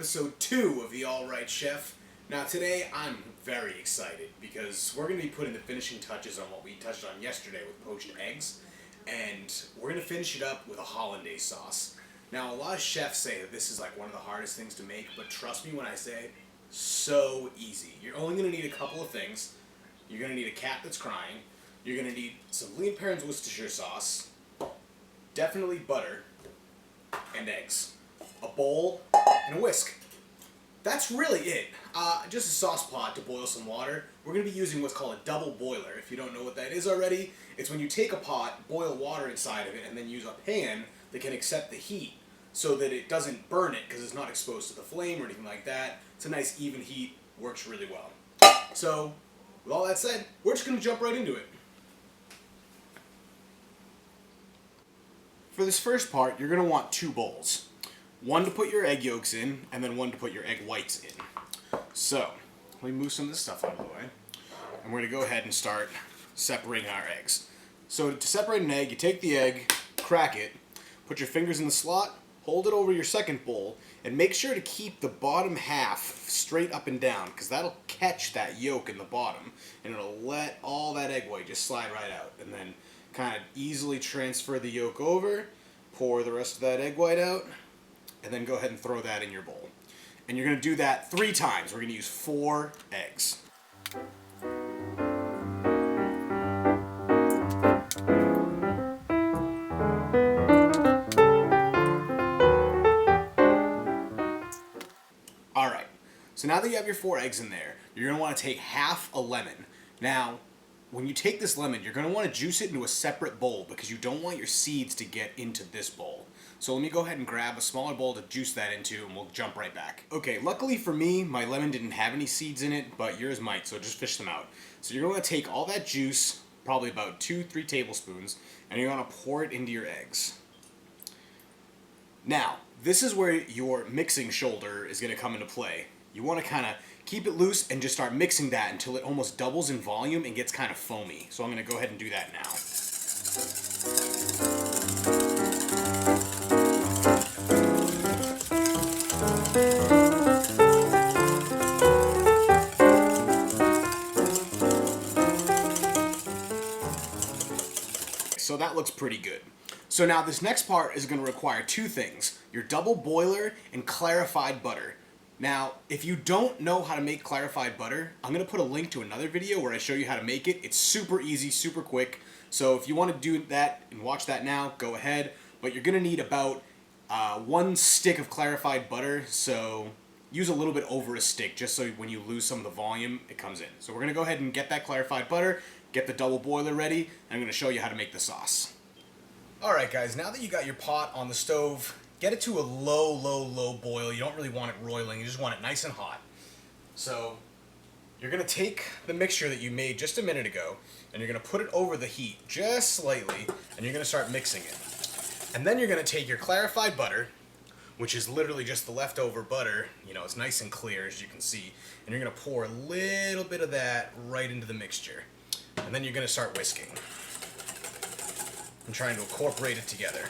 episode 2 of The Alright Chef. Now today I'm very excited because we're going to be putting the finishing touches on what we touched on yesterday with poached eggs, and we're going to finish it up with a Hollandaise sauce. Now a lot of chefs say that this is like one of the hardest things to make, but trust me when I say it, so easy. You're only going to need a couple of things. You're going to need a cat that's crying, you're going to need some Lean Parents Worcestershire sauce, definitely butter, and eggs. A bowl, and a whisk. That's really it. Just a sauce pot to boil some water. We're going to be using what's called a double boiler. If you don't know what that is already, it's when you take a pot, boil water inside of it, and then use a pan that can accept the heat so that it doesn't burn it because it's not exposed to the flame or anything like that. It's a nice even heat, works really well. So, with all that said, we're just going to jump right into it. For this first part, you're going to want 2 bowls. One to put your egg yolks in, and then one to put your egg whites in. So, let me move some of this stuff out of the way. And we're going to go ahead and start separating our eggs. So to separate an egg, you take the egg, crack it, put your fingers in the slot, hold it over your second bowl, and make sure to keep the bottom half straight up and down, because that'll catch that yolk in the bottom, and it'll let all that egg white just slide right out. And then kind of easily transfer the yolk over, pour the rest of that egg white out, and then go ahead and throw that in your bowl. And you're going to do that 3 times. We're going to use 4 eggs. Alright, so now that you have your 4 eggs in there, you're going to want to take half a lemon. Now, when you take this lemon, you're going to want to juice it into a separate bowl because you don't want your seeds to get into this bowl. So let me go ahead and grab a smaller bowl to juice that into, and we'll jump right back. Okay, luckily for me, my lemon didn't have any seeds in it, but yours might, so just fish them out. So you're going to take all that juice, probably about 2-3 tablespoons, and you're going to pour it into your eggs. Now, this is where your mixing shoulder is going to come into play. You want to kind of keep it loose and just start mixing that until it almost doubles in volume and gets kind of foamy. So I'm going to go ahead and do that now. So that looks pretty good. So now this next part is going to require 2 things, your double boiler and clarified butter. Now, if you don't know how to make clarified butter, I'm going to put a link to another video where I show you how to make it. It's super easy, super quick. So if you want to do that and watch that now, go ahead. But you're going to need about 1 stick of clarified butter, so use a little bit over a stick just so when you lose some of the volume, it comes in. So we're going to go ahead and get that clarified butter, get the double boiler ready, and I'm going to show you how to make the sauce. Alright guys, now that you got your pot on the stove, get it to a low boil. You don't really want it roiling, you just want it nice and hot. So you're going to take the mixture that you made just a minute ago, and you're going to put it over the heat just slightly, and you're going to start mixing it. And then you're going to take your clarified butter, which is literally just the leftover butter, you know, it's nice and clear as you can see, and you're going to pour a little bit of that right into the mixture. And then you're going to start whisking and trying to incorporate it together.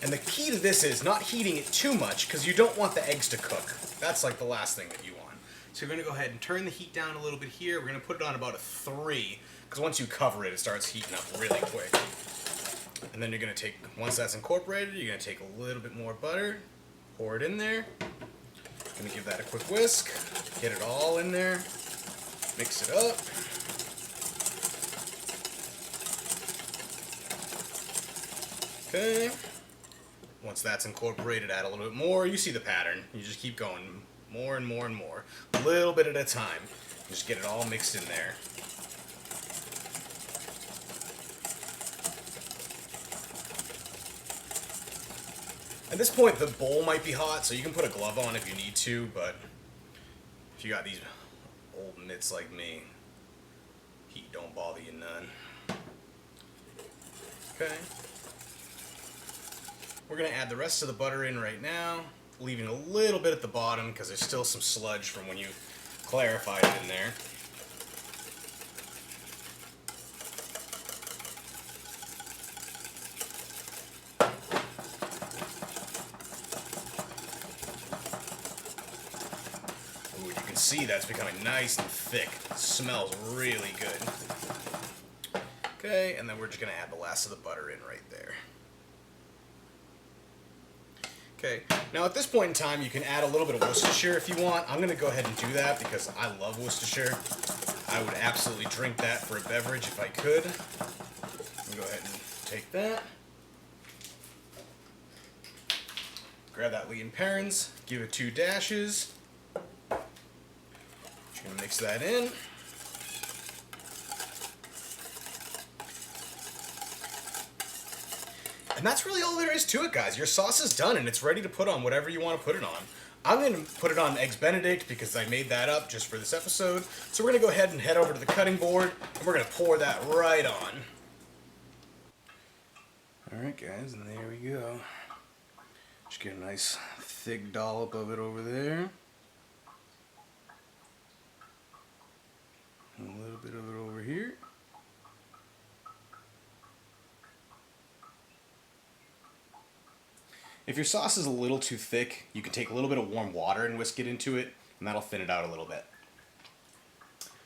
And the key to this is not heating it too much because you don't want the eggs to cook. That's like the last thing that you want. So you're going to go ahead and turn the heat down a little bit here. We're going to put it on about a 3 because once you cover it, it starts heating up really quick. And then you're going to take, once that's incorporated, you're going to take a little bit more butter, pour it in there. Going to give that a quick whisk, get it all in there, mix it up. Okay. Once that's incorporated, add a little bit more. You see the pattern. You just keep going more and more and more, a little bit at a time. Just get it all mixed in there. At this point, the bowl might be hot, so you can put a glove on if you need to, but if you got these old mitts like me, heat don't bother you none. Okay. We're going to add the rest of the butter in right now, leaving a little bit at the bottom because there's still some sludge from when you clarified it in there. can see that it's becoming nice and thick. It smells really good. Okay, and then we're just going to add the last of the butter in right there. Okay, now at this point in time, you can add a little bit of Worcestershire if you want. I'm going to go ahead and do that because I love Worcestershire. I would absolutely drink that for a beverage if I could. Go ahead and take that. Grab that lean parents, give it 2 dashes. Just gonna mix that in. And that's really all there is to it, guys. Your sauce is done and it's ready to put on whatever you want to put it on. I'm going to put it on Eggs Benedict because I made that up just for this episode. So we're going to go ahead and head over to the cutting board and we're going to pour that right on. Alright guys, and there we go. Just get a nice thick dollop of it over there. And a little bit of it over here. If your sauce is a little too thick, you can take a little bit of warm water and whisk it into it, and that'll thin it out a little bit.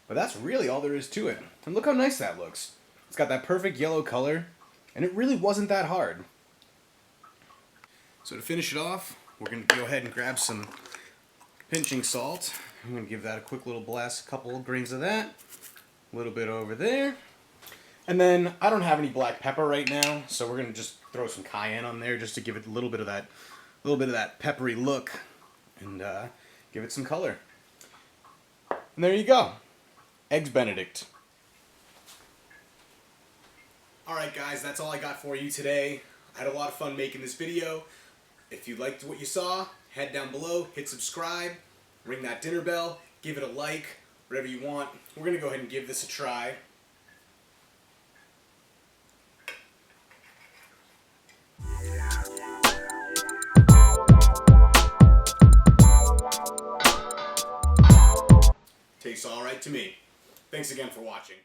But that's really all there is to it. And look how nice that looks. It's got that perfect yellow color, and it really wasn't that hard. So to finish it off, we're going to go ahead and grab some pinching salt. I'm going to give that a quick little blast, a couple of grains of that, a little bit over there. And then I don't have any black pepper right now, so we're going to just throw some cayenne on there just to give it a little bit of that peppery look and give it some color. And there you go. Eggs Benedict. Alright guys, that's all I got for you today. I had a lot of fun making this video. If you liked what you saw, head down below, hit subscribe, ring that dinner bell, give it a like, whatever you want. We're going to go ahead and give this a try. Tastes alright to me. Thanks again for watching.